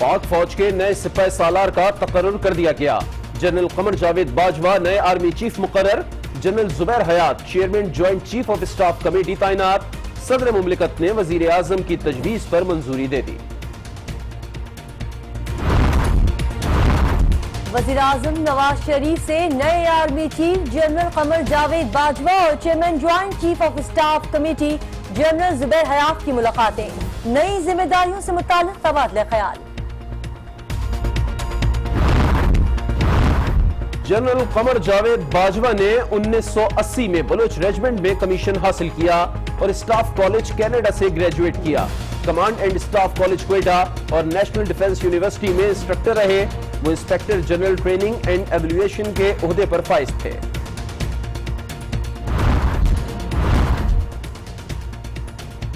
پاک فوج کے نئے سپاہ سالار کا تقرر کر دیا گیا۔ جنرل قمر جاوید باجوہ نئے آرمی چیف مقرر۔ جنرل زبیر حیات chairman joint chief of staff committee تعینات۔ صدر مملکت نے وزیر اعظم کی تجویز پر منظوری دے دی۔ وزیر اعظم نواز شریف سے نئے army chief general Qamar Javed Bajwa اور chairman joint chief of staff committee general Zubair Hayat کی ملاقاتیں، نئی ذمہ داریوں سے متعلق تبادلہ خیال۔ جنرل قمر جاوید باجوہ نے 1980 میں بلوچ ریجمنٹ میں کمیشن حاصل کیا اور اسٹاف کالج کینیڈا سے گریجویٹ کیا۔ Command and staff college Quetta اور نیشنل ڈیفنس یونیورسٹی میں انسٹرکٹر رہے۔ وہ inspector general training and evaluation کے عہدے پر فائز تھے۔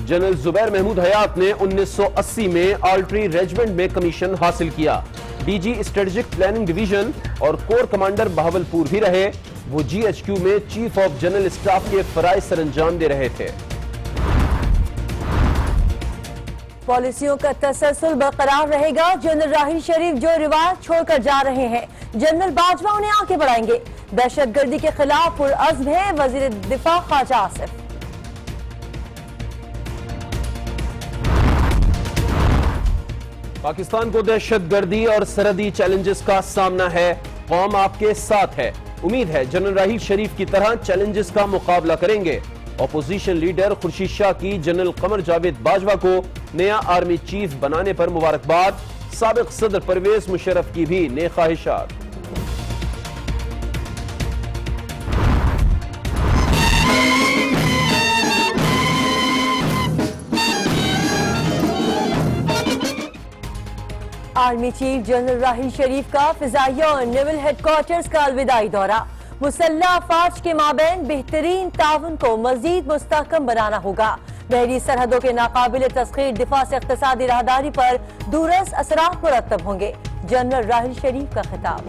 جنرل زبیر محمود حیات نے 1980 میں آرٹری ریجمنٹ میں کمیشن حاصل کیا۔ D G strategic planning division اور کور کمانڈر بہاولپور بھی رہے۔ وہ جی ایچ کیو میں چیف آف جنرل اسٹاف کے فرائض سر انجام دے رہے تھے۔ پالیسیوں کا تسلسل برقرار رہے گا۔ جنرل راحیل شریف جو روایت چھوڑ کر جا رہے ہیں، جنرل باجوہ انہیں آگے بڑھائیں گے۔ دہشت گردی کے خلاف پرعزم ہے وزیر دفاع خواجہ آصف۔ پاکستان کو دہشت گردی اور سرحدی چیلنجز کا سامنا ہے۔ قوم آپ کے ساتھ ہے۔ امید ہے جنرل راحیل شریف کی طرح چیلنجز کا مقابلہ کریں گے۔ اپوزیشن لیڈر خورشید شاہ کی جنرل قمر جاوید باجوہ کو نیا آرمی چیف بنانے پر مبارکباد۔ سابق صدر پرویز مشرف کی بھی نیک خواہشات۔ Army chief general Raheel Sharif کا فضائیہ اور نیول ہیڈ کوارٹرز کا الوداعی دورہ۔ مسلح افواج کے مابین بہترین تعاون کو مزید مستحکم بنانا ہوگا۔ بحری سرحدوں کے ناقابل تسخیر دفاع سے اقتصادی راہداری پر دورس اثرات مرتب ہوں گے۔ جنرل راحیل شریف کا خطاب۔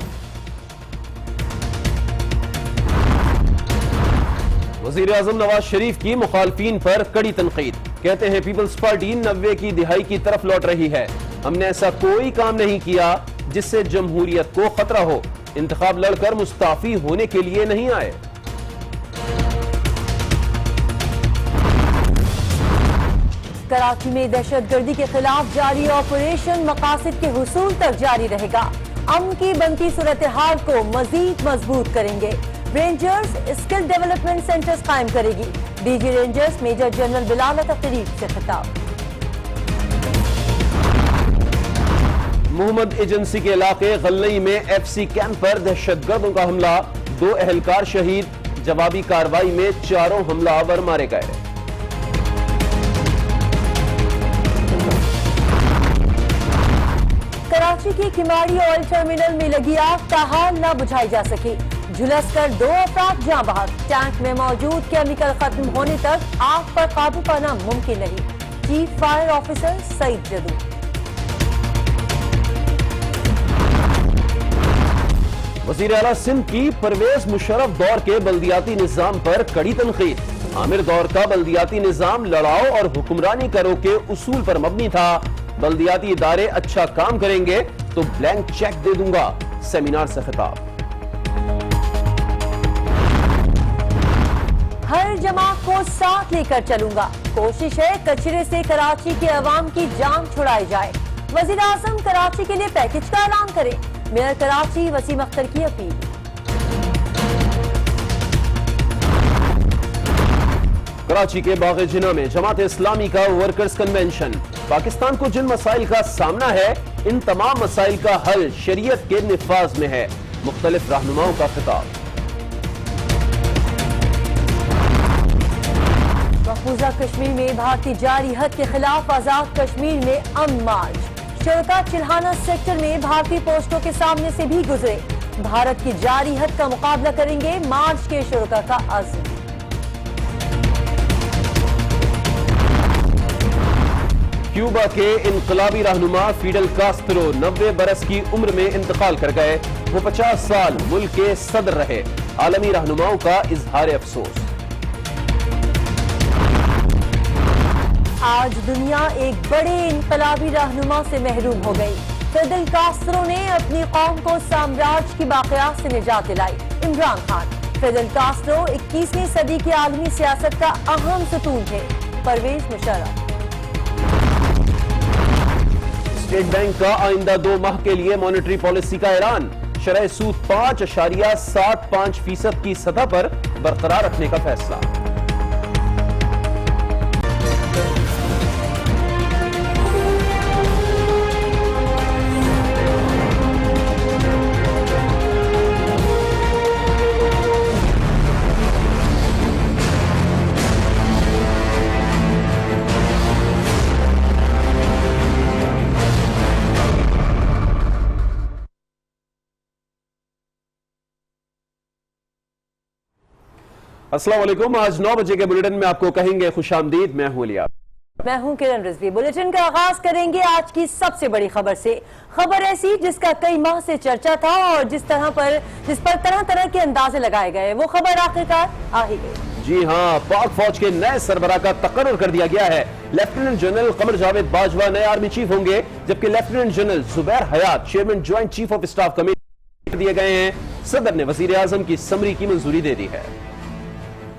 وزیر اعظم نواز شریف کی مخالفین پر کڑی تنقید۔ کہتے ہیں پیپلز پارٹی 90 کی دہائی کی طرف لوٹ رہی ہے۔ ہم نے ایسا کوئی کام نہیں کیا جس سے جمہوریت کو خطرہ ہو۔ انتخاب لڑ کر مستعفی ہونے کے لیے نہیں آئے۔ کراچی میں دہشت گردی کے خلاف جاری آپریشن مقاصد کے حصول تک جاری رہے گا۔ امن کی بنتی صورتحال کو مزید مضبوط کریں گے۔ رینجرز اسکل ڈیولپمنٹ سینٹرز قائم کرے گی۔ D G rangers major general Bilal تقریب سے خطاب۔ محمد ایجنسی کے علاقے غلئی میں ایف سی کیمپ پر دہشت گردوں کا حملہ، 2 اہلکار شہید۔ جوابی کارروائی میں 4 حملہ آور مارے گئے۔ کراچی کی کماڑی آئل ٹرمینل میں لگی آگ تاحال نہ بجھائی جا سکی۔ جھلس کر 2 افراد جاں بحق۔ ٹینک میں موجود کیمیکل ختم ہونے تک آگ پر قابو پانا ممکن نہیں۔ چیف فائر آفیسر سعید جدو۔ وزیر اعلیٰ سندھ کی پرویز مشرف دور کے بلدیاتی نظام پر کڑی تنقید۔ عامر دور کا بلدیاتی نظام لڑاؤ اور حکمرانی کرو کے اصول پر مبنی تھا۔ بلدیاتی ادارے اچھا کام کریں گے تو بلینک چیک دے دوں گا۔ سیمینار سے خطاب۔ ہر جماعت کو ساتھ لے کر چلوں گا۔ کوشش ہے کچرے سے کراچی کے عوام کی جان چھڑائی جائے۔ وزیر اعظم کراچی کے لیے پیکج کا اعلان کرے۔ میئر کراچی وسیم اختر کی اپیل۔ کراچی کے باغ جناح میں جماعت اسلامی کا ورکرز کنونشن۔ پاکستان کو جن مسائل کا سامنا ہے ان تمام مسائل کا حل شریعت کے نفاذ میں ہے۔ مختلف رہنماؤں کا خطاب۔ مقبوضہ کشمیر میں بھارتی جاری حد کے خلاف آزاد کشمیر میں امن مارچ۔ شرکا چلہانہ سیکٹر میں بھارتی پوسٹوں کے سامنے سے بھی گزرے۔ بھارت کی جاری حد کا مقابلہ کریں گے مارچ کے شرکا کا عزم۔ کیوبا کے انقلابی رہنما فیڈل کاسترو 90 برس کی عمر میں انتقال کر گئے۔ وہ 50 سال ملک کے صدر رہے۔ عالمی رہنماؤں کا اظہار افسوس۔ آج دنیا ایک بڑے انقلابی رہنما سے محروم ہو گئی۔ फिदेल कास्त्रो ने अपनी कौम को साम्राज्य की बाक़ियात से निजात दिलाई। इमरान खान। फिदेल कास्त्रो 21वीं सदी की आलमी सियासत का अहम सतून थे। परवेज मुशर्रफ। स्टेट बैंक का आइंदा 2 माह के लिए मॉनेटरी पॉलिसी का ऐलान। शरह सूद 5.75% की सतह पर बरकरार रखने का फैसला। अस्सलाम वालेकुम। आज 9 बजे के बुलेटिन में आपको कहेंगे खुशामदीद। मैं हूं लिया। मैं हूं किरण रिजवी। बुलेटिन का आगाज करेंगे आज की सबसे बड़ी खबर से। खबर ऐसी जिसका कई माह से चर्चा था और जिस पर तरह तरह के अंदाजे लगाए गए, वो खबर आखिरकार आ ही गई। जी हां, पाक फौज के नए सरबराह का तकर्रुर कर दिया गया है। लेफ्टिनेंट जनरल कमर जावेद बाजवा नए आर्मी चीफ होंगे, जबकि lieutenant general Zubair Hayat chairman joint chief of staff committee दिए गए हैं। सदर ने वजीर आजम की समरी की मंजूरी दे दी है।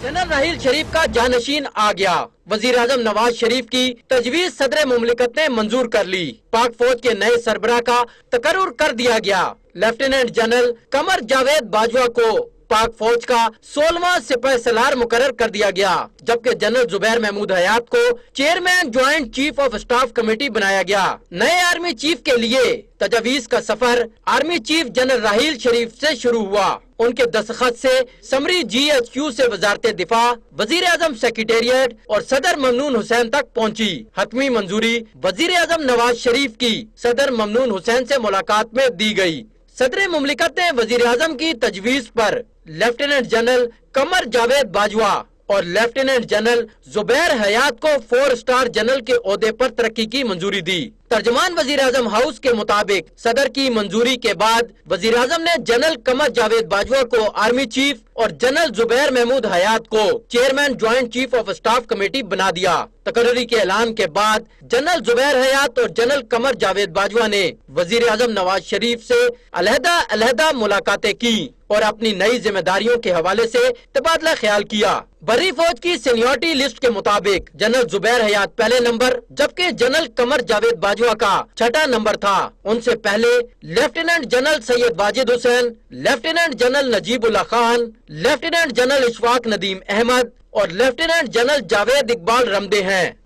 जनरल राहील शरीफ का जानशीन आ गया। वजीर आजम नवाज शरीफ की तजवीज सदर मुमलिकत ने मंजूर कर ली। पाक फौज के नए सरबराह का तकर्रुर कर दिया गया। लेफ्टिनेंट जनरल कमर जावेद बाजवा को पाक फौज का 16वां सिपाह सलार मुकर्रर कर दिया गया, जबकि जनरल जुबैर महमूद हयात को chairman joint chief of staff committee बनाया गया। नए आर्मी चीफ के लिए तजवीज का सफर आर्मी चीफ जनरल राहील शरीफ से शुरू हुआ। उनके दस्तखत से समरी GHQ से वजारत दिफा, वजीर आजम सेक्रेटेरिएट और सदर ममनून हुसैन तक पहुंची। हतमी मंजूरी वजीर आजम नवाज शरीफ की सदर ममनून हुसैन से मुलाकात में दी गई। सदर मुमलिकत ने वजीर आजम की तजवीज पर लेफ्टिनेंट जनरल कमर जावेद बाजवा और लेफ्टिनेंट जनरल जुबैर हयात को 4 स्टार जनरल के ओहदे पर तरक्की की मंजूरी दी। तर्जमान वजीर आजम हाउस के मुताबिक सदर की मंजूरी के बाद वजीर आजम ने जनरल कमर जावेद बाजवा को आर्मी चीफ और जनरल जुबैर महमूद हयात को chairman joint chief of staff committee बना दिया। तकर्री के ऐलान के बाद जनरल जुबैर हयात और जनरल कमर जावेद बाजवा ने वजीर आजम नवाज शरीफ से अलहदा मुलाकातें की और अपनी नई जिम्मेदारियों के हवाले से तबादला ख्याल किया। बरी फौज की सीनियरिटी लिस्ट के मुताबिक जनरल जुबैर हयात पहले नंबर, जबकि जनरल कमर जावेद बाजवा का 6ठा नंबर था। उनसे पहले lieutenant general Syed Wajid Hussain, lieutenant general Najibullah Khan, lieutenant general Ishfaq Nadeem Ahmed और लेफ्टिनेंट जनरल जावेद इकबाल रमदे हैं।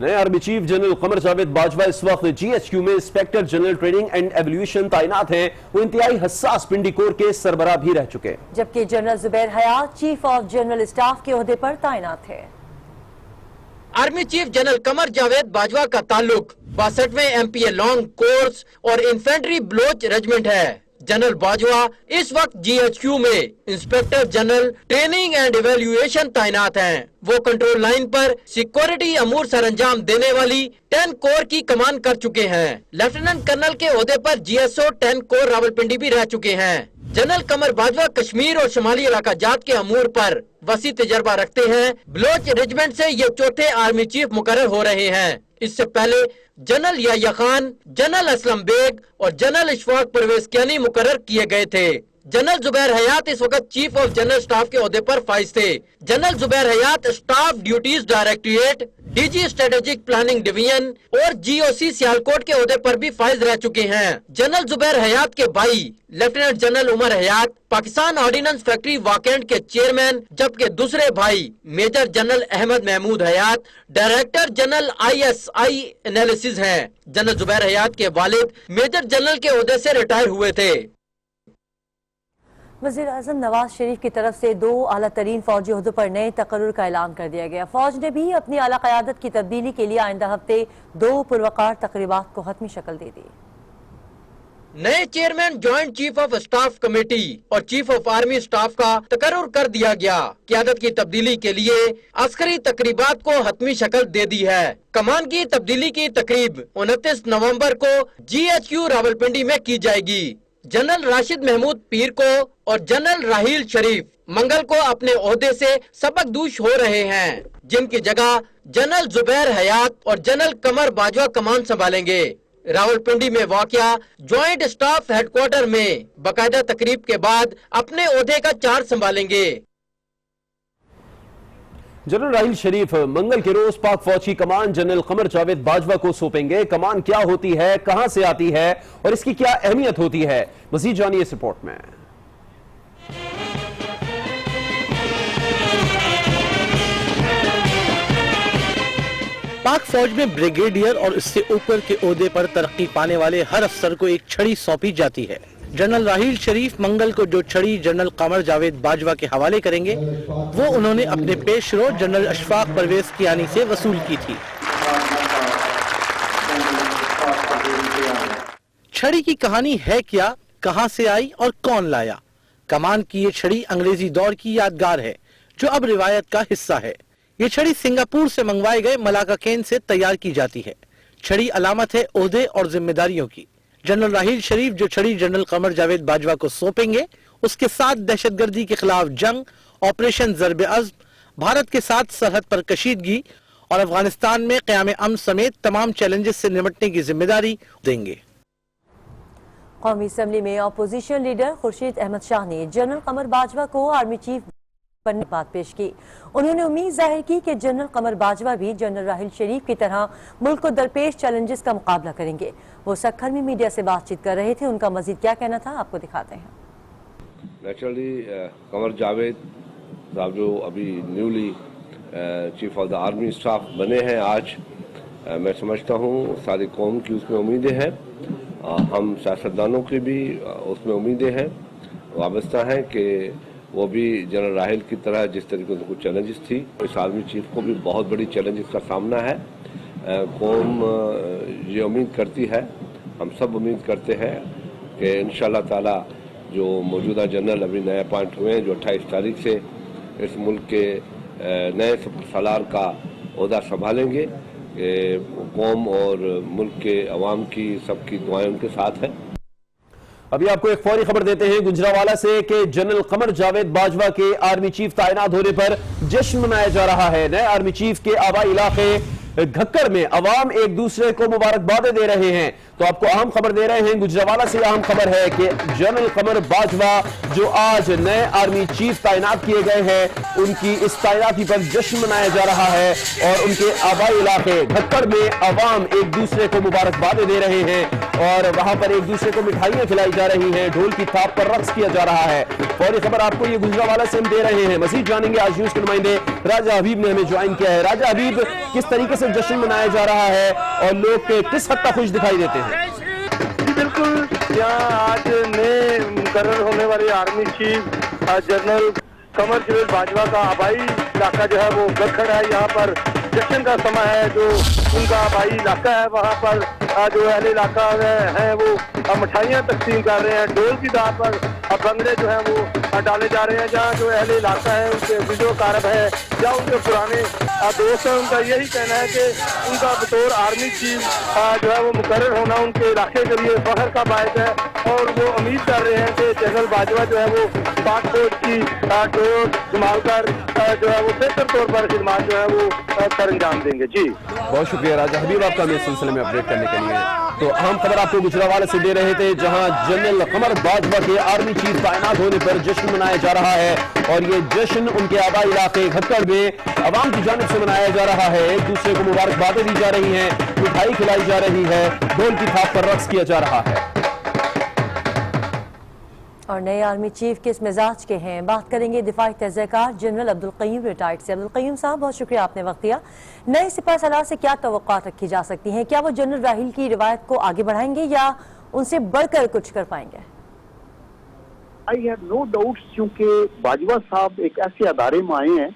नए army chief general Qamar Javed Bajwa इस वक्त GHQ में inspector general training and evolution तैनात हैं। वो इंतहाई हसास पिंडी कोर के सरबराह भी रह चुके, जबकि general Zubair Hayat chief of general staff के ओहदे पर तैनात है। Army chief general Qamar Javed Bajwa का ताल्लुक 62वें MPA लॉन्ग कोर्स और इन्फेंट्री ब्लोच रेजिमेंट है। जनरल बाजवा इस वक्त GHQ में inspector general training and evaluation तैनात हैं। वो कंट्रोल लाइन पर सिक्योरिटी अमूर सरंजाम देने वाली 10 कोर की कमान कर चुके हैं। लेफ्टिनेंट कर्नल के ओहदे पर GSO 10 कोर रावलपिंडी भी रह चुके हैं। जनरल कमर बाजवा कश्मीर और शुमाली इलाका जात के अमूर पर वसी तजर्बा रखते हैं। बलोच रेजिमेंट से ये 4थे आर्मी चीफ मुकर्रर हो रहे हैं। इससे पहले जनरल याह्या खान, जनरल असलम बेग और जनरल इशफाक परवेज कियानी मुकर्रर किए गए थे। जनरल जुबैर हयात इस वक्त चीफ ऑफ जनरल स्टाफ के ओहदे पर फाइज थे। General Zubair Hayat staff duties directorate, DG strategic planning division और GOC सियालकोट के ओहदे पर भी फाइज रह चुके हैं। जनरल जुबैर हयात के भाई लेफ्टिनेंट जनरल उमर हयात पाकिस्तान ऑर्डिनेंस फैक्ट्री वाकेंड के चेयरमैन, जबकि दूसरे भाई मेजर जनरल अहमद महमूद हयात डायरेक्टर जनरल ISI एनालिसिस हैं। जनरल जुबैर हयात के वालिद मेजर जनरल के ओहदे से रिटायर हुए थे। वज़ीर आज़म नवाज शरीफ की तरफ से 2 आला तरीन फौजी ओहदों पर नए तकर्रुर का ऐलान कर दिया गया। फौज ने भी अपनी आला क़यादत की तब्दीली के लिए आइंदा हफ्ते 2 पुरवकार तकरीबात को हतमी शक्ल दे दी। नए chairman joint chief of staff committee और चीफ ऑफ आर्मी स्टाफ का तकर्रुर कर दिया गया। क़यादत की तब्दीली के लिए अस्करी तकरीबात को हतमी शक्ल दे दी है। कमान की तब्दीली की तकरीब 29 नवंबर को GHQ रावलपिंडी में की जाएगी। जनरल राशिद महमूद पीर को और जनरल राहील शरीफ मंगल को अपने ओहदे से सबकदोश हो रहे हैं, जिनकी जगह जनरल जुबैर हयात और जनरल कमर बाजवा कमान संभालेंगे। रावलपिंडी में वाकया ज्वाइंट स्टाफ हेडक्वार्टर में बाकायदा तकरीब के बाद अपने ओहदे का चार्ज संभालेंगे। जनरल राहील शरीफ मंगल के रोज पाक फौज की कमान जनरल कमर जावेद बाजवा को सौंपेंगे। कमान क्या होती है, कहां से आती है और इसकी क्या अहमियत होती है, मजीद जानिए इस रिपोर्ट में। पाक फौज में ब्रिगेडियर और इससे ऊपर के ओहदे पर तरक्की पाने वाले हर अफसर को एक छड़ी सौंपी जाती है। जनरल राहील शरीफ मंगल को जो छड़ी जनरल कमर जावेद बाजवा के हवाले करेंगे वो उन्होंने अपने पेशरो जनरल अशफाक परवेज कियानी से वसूल की थी। छड़ी की कहानी है क्या, कहां से आई और कौन लाया? कमान की ये छड़ी अंग्रेजी दौर की यादगार है जो अब रिवायत का हिस्सा है। ये छड़ी सिंगापुर से मंगवाए गए मलाका केन से तैयार की जाती है। छड़ी अलामत है ओहदे और जिम्मेदारियों की। जनरल राहील शरीफ जो छड़ी जनरल कमर जावेद बाजवा को सौंपेंगे उसके साथ दहशतगर्दी के खिलाफ जंग, ऑपरेशन ज़र्ब-ए-अज़्म, भारत के साथ सरहद पर कशीदगी और अफगानिस्तान में क़याम अमन समेत तमाम चैलेंजेस से निपटने की जिम्मेदारी देंगे। कौमी असम्बली में अपोजिशन लीडर खुर्शीद अहमद शाह ने जनरल कमर बाजवा को आर्मी चीफ बनने की बात पेश की। उन्होंने उम्मीद जाहिर की कि जनरल कमर बाजवा भी जनरल राहील शरीफ की तरह मुल्क को दरपेश चैलेंजेस का मुकाबला करेंगे। वो सक्खर में मीडिया से बातचीत कर रहे थे। उनका मजीद क्या कहना था आपको दिखाते हैं। नेचुरली कमर जावेद साहब जो अभी newly chief of the army staff बने हैं आज, मैं समझता हूँ सारी कौम की उसमें उम्मीदें हैं, हम सियासतदानों की भी उसमें उम्मीदें हैं, वाबस्ता हैं कि वो भी जनरल राहील की तरह जिस तरीके से कुछ चैलेंजेस थी, इस आर्मी चीफ को भी बहुत बड़ी चैलेंजेस का सामना है। कौम ये उम्मीद करती है, हम सब उम्मीद करते हैं कि इंशाअल्लाह ताला जो मौजूदा जनरल अभी नए अपॉइंट हुए हैं जो 28 तारीख से इस मुल्क के नए सलार का ओहदा संभालेंगे, कौम और मुल्क के अवाम की सबकी दुआएं उनके साथ हैं। अभी आपको एक फौरी खबर देते हैं गुजरावाला से कि जनरल कमर जावेद बाजवा के आर्मी चीफ तैनात होने पर जश्न मनाया जा रहा है। नए आर्मी चीफ के आबाई इलाके घक्कड़ में अवाम एक दूसरे को मुबारकबादें दे रहे हैं। तो आपको अहम खबर दे रहे हैं, गुजरावाला से अहम खबर है कि जनरल कमर बाजवा जो आज नए आर्मी चीफ तैनात किए गए हैं उनकी इस तैनाती पर जश्न मनाया जा रहा है और उनके आबाई इलाके घक्कड़ में अवाम एक दूसरे को मुबारकबादें दे रहे हैं और वहां पर एक दूसरे को मिठाइयां खिलाई जा रही हैं, ढोल की थाप पर रक्स किया जा रहा है। फौरी खबर आपको ये गुजरावाला से हम दे रहे हैं। मजीद जानेंगे, आज न्यूज के नुमाइंदे राजा हबीब ने हमें ज्वाइन किया है। राजा हबीब, किस तरीके से जश्न मनाया जा रहा है और लोग किस हद तक खुश दिखाई देते हैं? बिल्कुल, यहाँ आज नए मुकर्रर होने वाले army chief general Qamar Javed Bajwa का आबाई इलाका जो है वो घक्कड़ है। यहाँ पर जश्न का समय है, जो उनका आबाई इलाका है वहाँ पर जो अहले इलाका है वो मिठाइयाँ तकसीम कर रहे हैं, ढोल की दार पर भंगड़े जो है वो डाले जा रहे हैं। जहाँ जो अहले इलाका है उनके विजो कारब है या उनके पुराने दोस्त हैं, उनका यही कहना है कि उनका बतौर आर्मी चीफ जो है वो मुकर्रर होना उनके इलाके के लिए फख्र का बायस है और वो उम्मीद कर रहे हैं कि जनरल बाजवा जो है वो पाक फौज की डोर संभाल कर जो है वो बेहतर तौर पर खिदमत जो है वो कर अंजाम देंगे। जी बहुत शुक्रिया राजा हबीब आपका इस सिलसिले में अपडेट करने के लिए। तो अहम खबर आपको गुजरावाला से दे रहे थे, जहां जनरल कमर बाजवा के आर्मी चीफ तैनात होने पर जश्न मनाया जा रहा है और ये जश्न उनके आबाई इलाके घक्कड़ में अवाम की जानिब से मनाया जा रहा है। एक दूसरे को मुबारकबादें दी जा रही हैं, मिठाई खिलाई जा रही है, ढोल की थाप पर रक्स किया जा रहा है। और नए आर्मी चीफ किस मिजाज के हैं, बात करेंगे दिफाई तज़्ज़ियाकार जनरल अब्दुल क़य्यूम रिटायर्ड से। अब्दुल क़य्यूम साहब, बहुत शुक्रिया आपने वक्त दिया। नए सिपह सलार से क्या तवक्कुआत रखी जा सकती हैं? क्या वो जनरल राहील की रिवायत को आगे बढ़ाएंगे या उनसे बढ़कर कुछ कर पाएंगे? आई हैव नो डाउट्स, क्योंकि बाजवा साहब एक ऐसे अदारे में आए हैं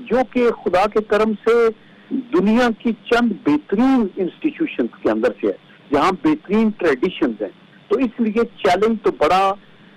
जो कि खुदा के करम से दुनिया की चंद बेहतरीन इंस्टीट्यूशन के अंदर से है, जहाँ बेहतरीन ट्रेडिशंस हैं। तो इसलिए चैलेंज तो बड़ा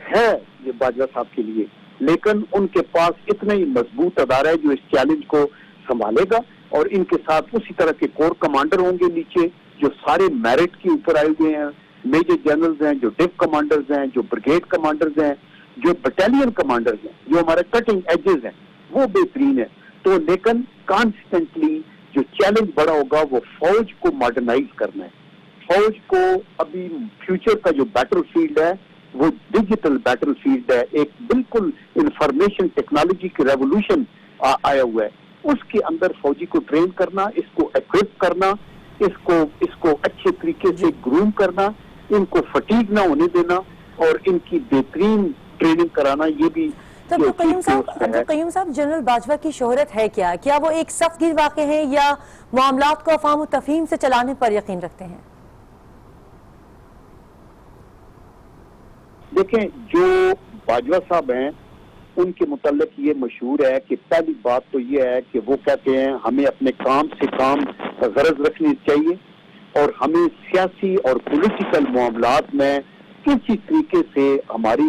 है ये बाजवा साहब के लिए, लेकिन उनके पास इतना ही मजबूत अदारा है जो इस चैलेंज को संभालेगा और इनके साथ उसी तरह के कोर कमांडर होंगे नीचे जो सारे मेरिट के ऊपर आए हुए हैं, मेजर जनरल्स हैं, जो डिव कमांडर्स हैं, जो ब्रिगेड कमांडर्स हैं, जो बटालियन कमांडर्स हैं, जो हमारे कटिंग एजेस हैं, वो बेहतरीन है। तो लेकिन कॉन्स्टेंटली जो चैलेंज बड़ा होगा वो फौज को मॉडर्नाइज करना है, फौज को अभी फ्यूचर का जो बैटल फील्ड है वो डिजिटल बैटल फील्ड है, एक बिल्कुल इंफॉर्मेशन टेक्नोलॉजी की रेवोल्यूशन आया हुआ है। उसके अंदर फौजी को ट्रेन करना, इसको इक्विप करना, इसको अच्छे तरीके से ग्रूम करना, इनको फटीग ना होने देना और इनकी बेहतरीन ट्रेनिंग कराना, ये भी तो अब्दुल कय्यूम साहब, जनरल बाजवा की शोहरत है क्या? क्या वो एक सख्तगीर वाक़े हैं या मामलात को अफ़ाम व तफ़हीम से चलाने पर यकीन रखते हैं? देखें, जो बाजवा साहब हैं उनके मुताल्लिक ये मशहूर है कि पहली बात तो ये है कि वो कहते हैं हमें अपने काम से काम गरज रखनी चाहिए और हमें सियासी और पॉलिटिकल मामलात में किसी तरीके से हमारी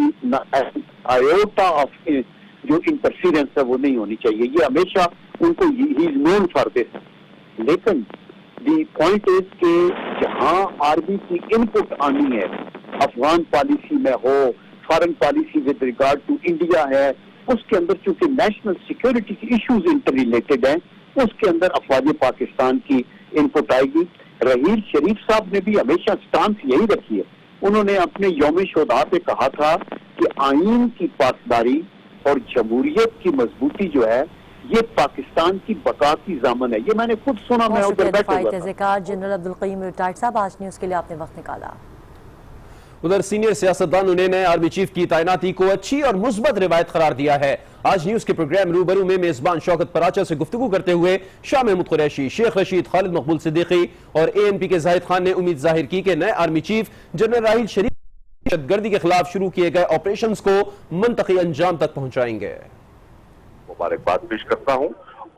आयोटा ऑफ जो इंटरफेरेंस है वो नहीं होनी चाहिए। ये हमेशा उनको he is known for this. लेकिन दी पॉइंट इज कि जहां आर्मी की इनपुट आनी है, अफगान पॉलिसी में हो, foreign policy with regard to India है, उसके अंदर चूंकि नेशनल सिक्योरिटी की इश्यूज इंटर रिलेटेड हैं, उसके अंदर अफवाज पाकिस्तान की इनपुट आएगी। रहील शरीफ साहब ने भी हमेशा स्टांस यही रखी है। उन्होंने अपने यौम शोधा पे कहा था कि आईन की पासदारी और जमहूरियत की मजबूती जो है ये पाकिस्तान की बका की ज़ामन है। ये मैंने खुद सुना, मैं उधर बैठा हुआ था। जनरल अब्दुल कय्यूम रिटायर्ड साहब, आज न्यूज़ के लिए आपने वक्त निकाला। उधर सीनियर सियासतदानों ने नए आर्मी चीफ की तैनाती को अच्छी और मुस्बत रिवायत करार दिया है। आज न्यूज के प्रोग्राम रूबरू में मेजबान शौकत पराचा से गुफ्तगू करते हुए शाह महमूद कुरैशी, शेख रशीद, खालिद मकबूल सिद्दीकी और ANP के जाहिद खान ने उम्मीद जाहिर की कि नए आर्मी चीफ जनरल राहिल शरीफ दहशतगर्दी के खिलाफ शुरू किए गए ऑपरेशंस को मंतकी अंजाम तक पहुंचाएंगे। मुबारकबाद पेश करता हूं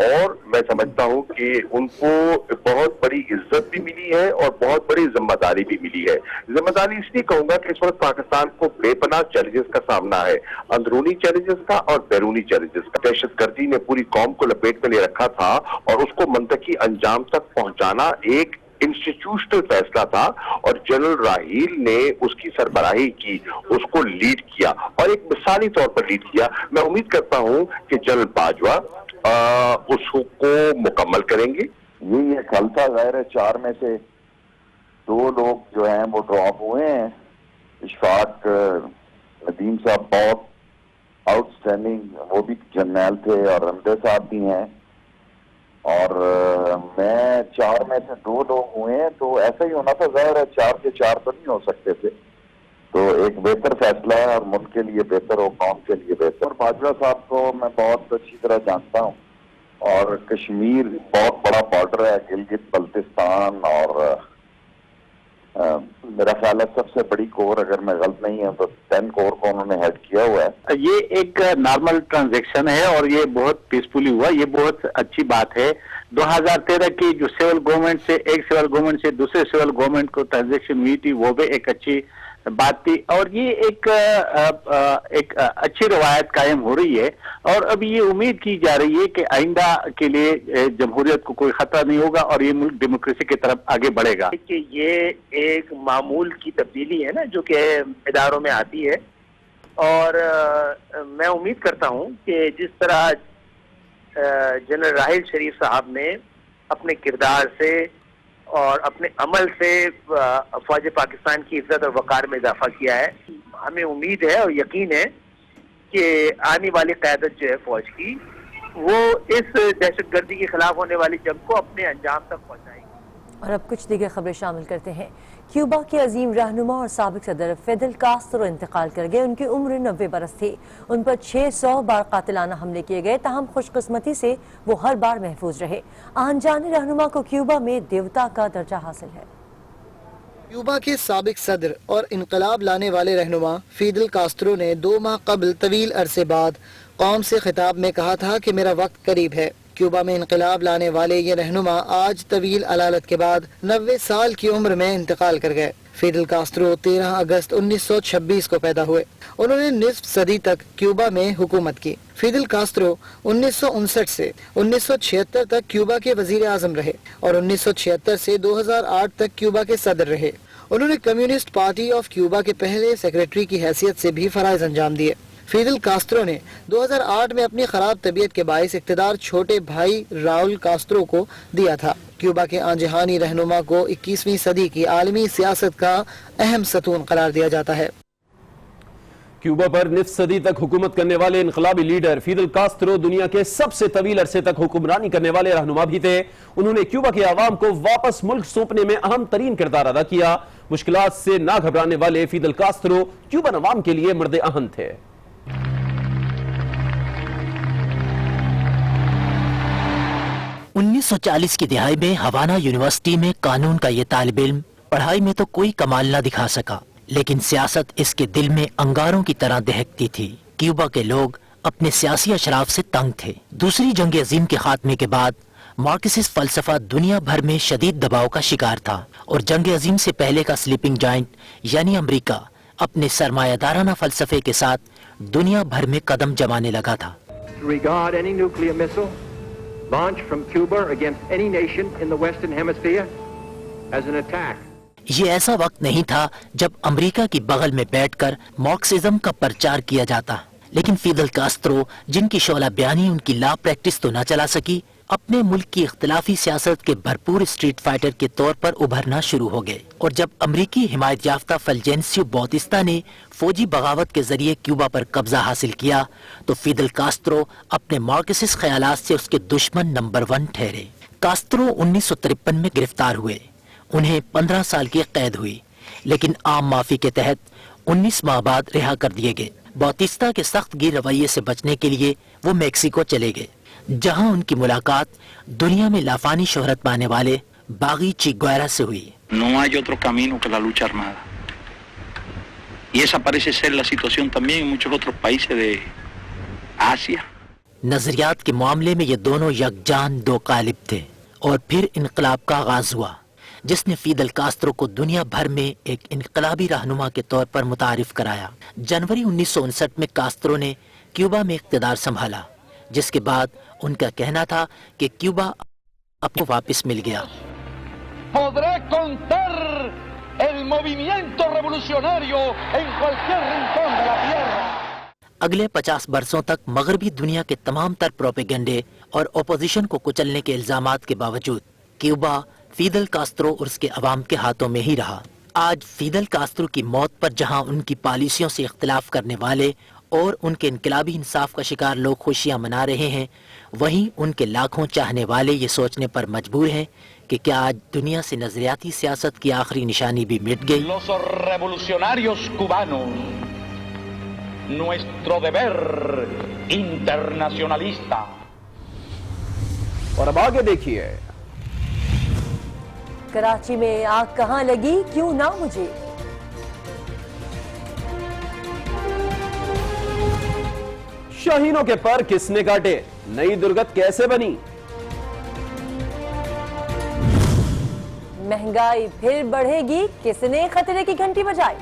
और मैं समझता हूं कि उनको बहुत बड़ी इज्जत भी मिली है और बहुत बड़ी जिम्मेदारी भी मिली है। जिम्मेदारी इसलिए कहूंगा कि इस वक्त पाकिस्तान को बेपनाह चैलेंजेस का सामना है, अंदरूनी चैलेंजेस का और बैरूनी चैलेंजेस का। दहशतगर्दी ने पूरी कौम को लपेट में ले रखा था और उसको मंतकी अंजाम तक पहुंचाना एक इंस्टीट्यूशनल फैसला था और जनरल राहील ने उसकी सरबराही की, उसको लीड किया और एक मिसाली तौर पर लीड किया। मैं उम्मीद करता हूं कि जनरल बाजवा उसको मुकम्मल करेंगे। ये कल था, ज़ाहिर है 4 में से 2 लोग जो हैं वो ड्रॉप हुए हैं। इशफाक नदीम साहब बहुत आउटस्टैंडिंग, वो भी जर्नैल थे और रमदे साहब भी हैं और मैं 4 में से 2 लोग हुए हैं, तो ऐसा ही होना था। ज़ाहिर है 4 के 4 तो नहीं हो सकते थे, तो एक बेहतर फैसला है और मुल्क के लिए बेहतर हो, कौम के लिए बेहतर। बाजवा साहब को मैं बहुत अच्छी तरह जानता हूँ और कश्मीर बहुत बड़ा बॉर्डर है, गिलगित बल्तिस्तान और मेरा ख्याल है सबसे बड़ी कोर, अगर मैं गलत नहीं है तो 10 कोर को उन्होंने हेड किया हुआ है। ये एक नॉर्मल ट्रांजैक्शन है और ये बहुत पीसफुली हुआ, ये बहुत अच्छी बात है। 2013 की जो सिविल गवर्नमेंट से एक सिविल गवर्नमेंट से दूसरे सिविल गवर्नमेंट को ट्रांजैक्शन हुई थी, वो भी एक अच्छी बात थी और ये एक अच्छी रवायत कायम हो रही है और अब ये उम्मीद की जा रही है कि आइंदा के लिए जमहूरियत को कोई खतरा नहीं होगा और ये मुल्क डेमोक्रेसी की तरफ आगे बढ़ेगा। कि ये एक मामूल की तब्दीली है ना जो कि इदारों में आती है और मैं उम्मीद करता हूँ कि जिस तरह जनरल राहिल शरीफ साहब ने अपने किरदार से और अपने अमल से फौज पाकिस्तान की इज्जत और वकार में इजाफा किया है, हमें उम्मीद है और यकीन है कि आने वाली क़यादत जो है फौज की, वो इस दहशतगर्दी के खिलाफ होने वाली जंग को अपने अंजाम तक पहुंचाएगी। और अब कुछ दीगर खबरें शामिल करते हैं। क्यूबा के अजीम रहनुमा और साबिक सदर फिदेल कास्त्रो इंतकाल कर गए। उनकी उम्र 90 बरस थी। उन पर 600 बार कातिलाना हमले किए गए, ताहम खुशकिस्मती से वो हर बार महफूज रहे। अनजाने रहनुमा को क्यूबा में देवता का दर्जा हासिल है। क्यूबा के साबिक सदर और इनकलाब लाने वाले रहनुमा फिदेल कास्त्रो ने 2 माह कबल तवील अरसे बाद कौम से खिताब में कहा था कि मेरा वक्त करीब है। क्यूबा में इनकलाब लाने वाले ये रहनुमा आज तवील अलालत के बाद 90 साल की उम्र में इंतकाल कर गए। फिदेल कास्त्रो 13 अगस्त 1926 को पैदा हुए। उन्होंने निस्फ सदी तक क्यूबा में हुकूमत की। फिदेल कास्त्रो 1959 से 1976 तक क्यूबा के वजीर आजम रहे और 1976 से 2008 तक क्यूबा के सदर रहे। उन्होंने कम्युनिस्ट पार्टी ऑफ क्यूबा के पहले सेक्रेटरी की हैसियत से भी फराइज अंजाम दिए। فیدل کاسترو نے 2008 میں اپنی خراب طبیعت کے باعث اقتدار چھوٹے بھائی راؤل کاسترو کو دیا تھا۔ کیوبا کے آن جہانی رہنما کو 21ویں صدی کی عالمی سیاست کا اہم ستون قرار دیا جاتا ہے۔ کیوبا پر نصف صدی تک حکومت کرنے والے انقلابی لیڈر فیدل کاسترو دنیا کے سب سے طویل عرصے تک حکمرانی کرنے والے رہنما بھی تھے۔ انہوں نے کیوبا کے عوام کو واپس ملک سونپنے میں اہم ترین کردار ادا کیا۔ مشکلات سے نہ گھبرانے والے فیدل کاسترو کیوبن عوام کے لیے مرد اہم تھے۔ 1940 کی دہائی میں ہوانا یونیورسٹی میں قانون کا یہ طالب علم پڑھائی میں تو کوئی کمال نہ دکھا سکا، لیکن سیاست اس کے دل میں انگاروں کی طرح دہکتی تھی۔ کیوبا کے لوگ اپنے سیاسی اشراف سے تنگ تھے۔ دوسری جنگ عظیم کے خاتمے کے بعد مارکسسٹ فلسفہ دنیا بھر میں شدید دباؤ کا شکار تھا، اور جنگ عظیم سے پہلے کا سلیپنگ جائنٹ یعنی امریکہ اپنے سرمایہ دارانہ فلسفے کے ساتھ دنیا بھر میں قدم جمانے لگا تھا۔ regard any nuclear missile launched from Cuba against any nation in the Western Hemisphere as an attack. یہ ایسا وقت نہیں تھا جب امریکہ کی بغل میں بیٹھ کر مارکسزم کا پرچار کیا جاتا، لیکن فیدل کاسترو، جن کی شعلہ بیانی ان کی لا پریکٹس تو نہ چلا سکی، اپنے ملک کی اختلافی سیاست کے بھرپور اسٹریٹ فائٹر کے طور پر ابھرنا شروع ہو گئے، اور جب امریکی حمایت یافتہ فلجینسیو بوتستا نے فوجی بغاوت کے ذریعے کیوبا پر قبضہ حاصل کیا تو فیدل کاسترو اپنے مارکسسٹ خیالات سے اس کے دشمن نمبر 1 ٹھہرے۔ کاسترو 1953 میں گرفتار ہوئے، انہیں 15 سال کی قید ہوئی، لیکن عام معافی کے تحت 19 ماہ بعد رہا کر دیے گئے۔ بوتستا کے سخت گیر رویے سے بچنے کے لیے وہ میکسیکو چلے گئے، جہاں ان کی ملاقات دنیا میں لافانی شہرت پانے والے باغی چی گویرا سے ہوئی۔ No hay otro camino que la lucha armada. Y esa parece ser la situación también en muchos otros países de Asia. نظریات کے معاملے میں یہ دونوں یکجان دو قالب تھے، اور پھر انقلاب کا آغاز ہوا، جس نے فیدل کاسترو کو دنیا بھر میں ایک انقلابی رہنما کے طور پر متعارف کرایا۔ جنوری 1959 میں کاسترو نے کیوبا میں اقتدار سنبھالا، جس کے بعد ان کا کہنا تھا کہ کیوبا اب کو واپس مل گیا۔ podré contar el movimiento revolucionario en cualquier rincón de la tierra. اگلے 50 برسوں تک مغربی دنیا کے تمام تر پروپیگنڈے اور اپوزیشن کو کچلنے کے الزامات کے باوجود کیوبا فیدل کاسترو اور اس کے عوام کے ہاتھوں میں ہی رہا۔ آج فیدل کاسترو کی موت پر جہاں ان کی پالیسیوں سے اختلاف کرنے والے اور ان کے انقلابی انصاف کا شکار لوگ خوشیاں منا رہے ہیں، وہیں ان کے لاکھوں چاہنے والے یہ سوچنے پر مجبور ہیں کہ کیا آج دنیا سے نظریاتی سیاست کی آخری نشانی بھی مٹ گئی؟ Los revolucionarios cubanos, nuestro deber internacionalista. اور اب آگے دیکھیے۔ کراچی میں آگ کہاں لگی کیوں نہ مجھے؟ شاہینوں کے پر کس نے کاٹے؟ نئی درگت کیسے بنی؟ مہنگائی پھر بڑھے گی، کس نے خطرے کی گھنٹی بجائی؟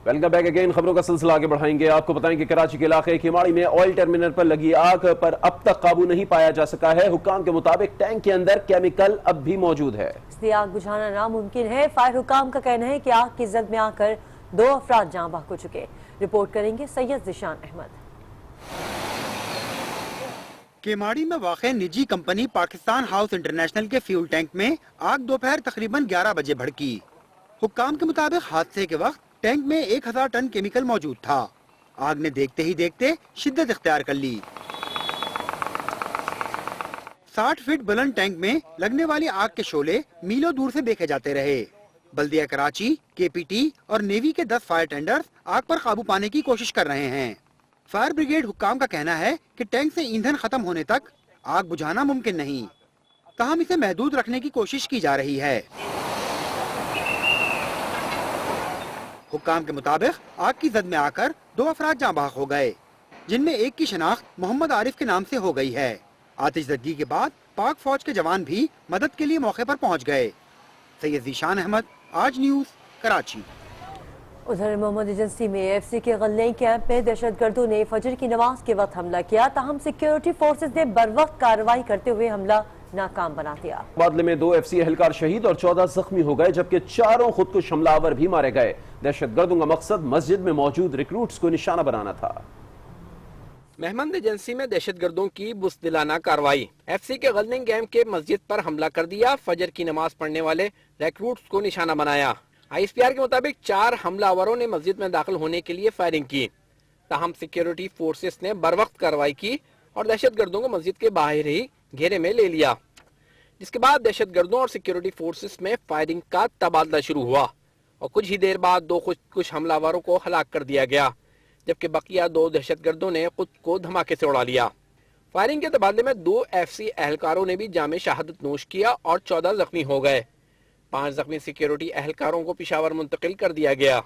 Welcome back again. خبروں کا سلسلہ آگے بڑھائیں گے۔ آپ کو بتائیں کہ کراچی کے علاقے کیماڑی میں آئل ٹرمینل پر لگی آگ پر اب تک قابو نہیں پایا جا سکا ہے۔ حکام کے مطابق ٹینک کے اندر کیمیکل اب بھی موجود ہے، اس لیے آگ بجھانا ناممکن ہے۔ فائر حکام کا کہنا ہے کہ آگ کی زد میں آ کر 2 افراد جاں بحق ہو چکے۔ رپورٹ کریں گے سید ذیشان احمد۔ کیماڑی میں واقع نجی کمپنی پاکستان ہاؤس انٹرنیشنل کے فیول ٹینک میں آگ دوپہر تقریباً 11 بجے بھڑکی۔ حکام کے مطابق حادثے کے وقت ٹینک میں 1000 ٹن کیمیکل موجود تھا۔ آگ نے دیکھتے ہی دیکھتے شدت اختیار کر لی۔ 60 فٹ بلند ٹینک میں لگنے والی آگ کے شعلے میلوں دور سے دیکھے جاتے رہے۔ بلدیہ کراچی، کے پی ٹی اور نیوی کے 10 فائر ٹینڈرز آگ پر قابو پانے کی کوشش کر رہے ہیں۔ فائر بریگیڈ حکام کا کہنا ہے کہ ٹینک سے ایندھن ختم ہونے تک آگ بجھانا ممکن نہیں، تاہم اسے محدود رکھنے کی کوشش کی جا رہی ہے۔ حکام کے مطابق آگ کی زد میں آ کر 2 افراد جاں بحق ہو گئے، جن میں ایک کی شناخت محمد عارف کے نام سے ہو گئی ہے۔ آتش زدگی کے بعد پاک فوج کے جوان بھی مدد کے لیے موقع پر پہنچ گئے۔ سید ذیشان احمد، آج نیوز، کراچی۔ ادھر محمد ایجنسی میں ایف سی کے غلئی کیمپ میں دہشت گردوں نے فجر کی نماز کے وقت حملہ کیا، تاہم سیکیورٹی فورسز نے بروقت کارروائی کرتے ہوئے حملہ ناکام بنا دیا۔ مقابلے میں 2 FC اہلکار شہید اور 14 زخمی ہو گئے، جبکہ 4 خودکش حملہ آور بھی مارے گئے۔ دہشت گردوں کا مقصد مسجد میں موجود ریکروٹس کو نشانہ بنانا تھا۔ مہمند ایجنسی میں دہشت گردوں کی بزدلانہ کارروائی، FC کے غزنی کیمپ کے مسجد پر حملہ کر دیا، فجر کی نماز پڑھنے والے ریکروٹس کو نشانہ بنایا۔ ISPR کے مطابق 4 حملہ آوروں نے مسجد میں داخل ہونے کے لیے فائرنگ کی، تاہم سیکیورٹی فورسز نے بروقت کارروائی کی اور دہشت گردوں کو مسجد کے باہر ہی گھیرے میں لے لیا، جس کے بعد دہشت گردوں اور سیکیورٹی فورسز میں فائرنگ کا تبادلہ شروع ہوا اور کچھ ہی دیر بعد 2 خودکش حملہ آوروں کو ہلاک کر دیا گیا، جبکہ بقیہ 2 دہشت گردوں نے خود کو دھماکے سے اڑا لیا۔ فائرنگ کے تبادلے میں 2 FC اہلکاروں نے بھی جام شہادت نوش کیا اور 14 زخمی ہو گئے۔ 5 زخمی سیکیورٹی اہلکاروں کو پشاور منتقل کر دیا گیا۔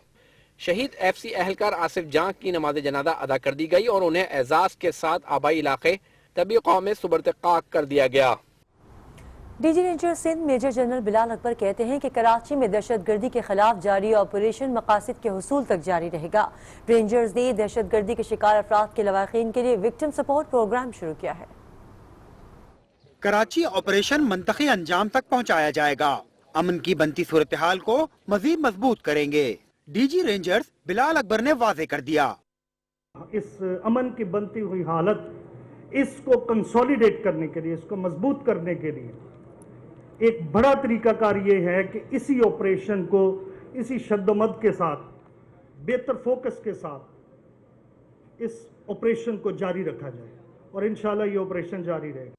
شہید FC اہلکار آصف جاں کی نماز جنازہ ادا کر دی گئی اور انہیں اعزاز کے ساتھ آبائی علاقے طبی قوم میں سپرد خاک کر دیا گیا۔ D G ranger Sindh major general Bilal Akbar کہتے ہیں کہ کراچی میں دہشت گردی کے خلاف جاری آپریشن مقاصد کے حصول تک جاری رہے گا۔ رینجرز نے دہشت گردی کے شکار افراد کے لواحقین کے لیے وکٹم سپورٹ پروگرام شروع کیا ہے۔ کراچی آپریشن منطقی انجام تک پہنچایا جائے گا، امن کی بنتی صورتحال کو مزید مضبوط کریں گے۔ ڈی جی رینجرز بلال اکبر نے واضح کر دیا، اس امن کی بنتی ہوئی حالت، اس کو کنسولیڈیٹ کرنے کے لیے، اس کو مضبوط کرنے کے لیے ایک بڑا طریقہ کار یہ ہے کہ اسی آپریشن کو اسی شد و مد کے ساتھ، بہتر فوکس کے ساتھ اس آپریشن کو جاری رکھا جائے اور انشاءاللہ یہ آپریشن جاری رہے گا۔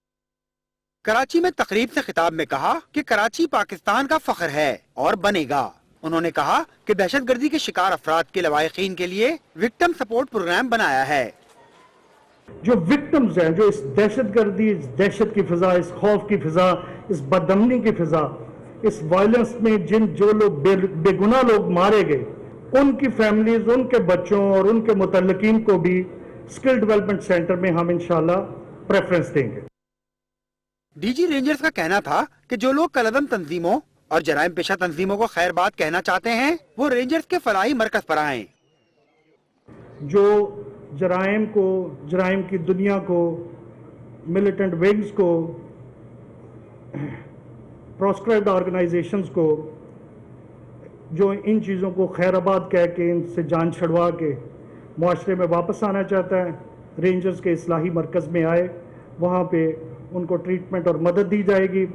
کراچی میں تقریب سے خطاب میں کہا کہ کراچی پاکستان کا فخر ہے اور بنے گا۔ انہوں نے کہا کہ دہشت گردی کے شکار افراد کے لواحقین کے لیے وکٹم سپورٹ پروگرام بنایا ہے۔ جو وکٹمز ہیں، جو اس دہشت گردی، اس دہشت کی فضا، اس خوف کی فضا، اس بدامنی کی فضا، اس وائلنس میں جو لوگ بے گناہ لوگ مارے گئے، ان کی فیملیز، ان کے بچوں اور ان کے متعلقین کو بھی اسکل ڈیولپمنٹ سینٹر میں ہم انشاءاللہ پریفرنس دیں گے۔ ڈی جی رینجرز کا کہنا تھا کہ جو لوگ کالعدم تنظیموں اور جرائم پیشہ تنظیموں کو خیر بات کہنا چاہتے ہیں وہ رینجرز کے فلاحی مرکز پر آئیں۔ جو جرائم کی دنیا کو، ملیٹنٹ ونگز کو، پروسکرائبڈ آرگنائزیشنز کو، جو ان چیزوں کو خیر آباد کہہ کے ان سے جان چھڑوا کے معاشرے میں واپس آنا چاہتا ہے، رینجرز کے اصلاحی مرکز میں آئے، وہاں پہ ان کو ٹریٹمنٹ اور مدد دی جائے گی۔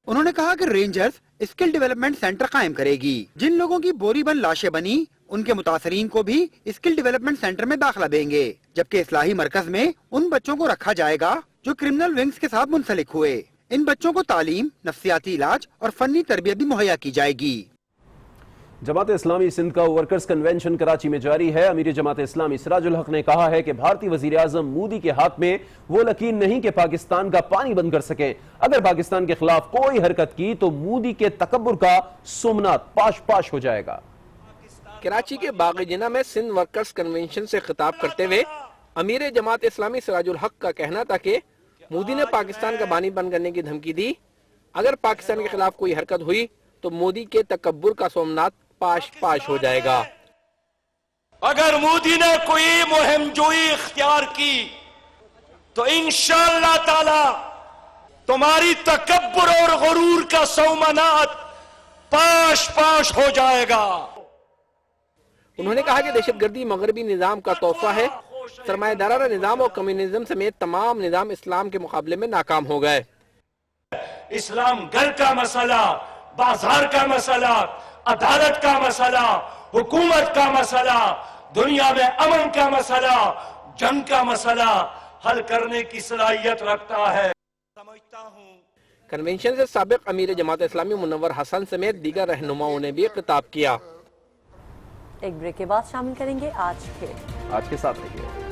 انہوں نے کہا کہ رینجرز اسکل ڈیولپمنٹ سینٹر قائم کرے گی۔ جن لوگوں کی بوری بند لاشیں بنی ان کے متاثرین کو بھی اسکل ڈیولپمنٹ سینٹر میں داخلہ دیں گے، جبکہ اصلاحی مرکز میں ان بچوں کو رکھا جائے گا جو کرمنل ونگز کے ساتھ منسلک ہوئے۔ ان بچوں کو تعلیم، نفسیاتی علاج اور فنی تربیت بھی مہیا کی جائے گی۔ جماعت اسلامی سندھ کا ورکرز کنونشن کراچی میں جاری ہے۔ امیر جماعت اسلامی سراج الحق نے کہا ہے کہ بھارتی وزیر اعظم مودی کے ہاتھ میں وہ لکیر نہیں کہ پاکستان کا پانی بند کر سکیں۔ اگر پاکستان کے خلاف کوئی حرکت کی تو مودی کے تکبر کا سومنات پاش پاش ہو جائے گا۔ کراچی کے باغ جنہ میں سندھ ورکرز کنونشن سے خطاب کرتے ہوئے امیر جماعت اسلامی سراج الحق کا کہنا تھا کہ مودی نے پاکستان کا پانی بند کرنے کی دھمکی دی۔ اگر پاکستان کے خلاف کوئی حرکت ہوئی تو مودی کے تکبر کا سومنات پاش پاش ہو جائے گا۔ اگر مودی نے کوئی مہم جوئی اختیار کی تو انشاءاللہ تعالی تمہاری تکبر اور غرور کا سومنات پاش پاش ہو جائے گا۔ انہوں نے کہا کہ دہشت گردی مغربی نظام کا تحفہ ہے، سرمایہ دارانہ نظام اور کمیونزم سمیت تمام نظام اسلام کے مقابلے میں ناکام ہو گئے۔ اسلام گھر کا مسئلہ، بازار کا مسئلہ، عدالت کا مسئلہ، حکومت کا مسئلہ، دنیا میں امن کا مسئلہ، جنگ کا مسئلہ حل کرنے کی صلاحیت رکھتا ہے۔ کنونشن سے سابق امیر جماعت اسلامی منور حسن سمیت دیگر رہنماؤں نے بھی خطاب کیا۔ ایک بریک کے بعد شامل کریں گے آج کے ساتھ رہیے۔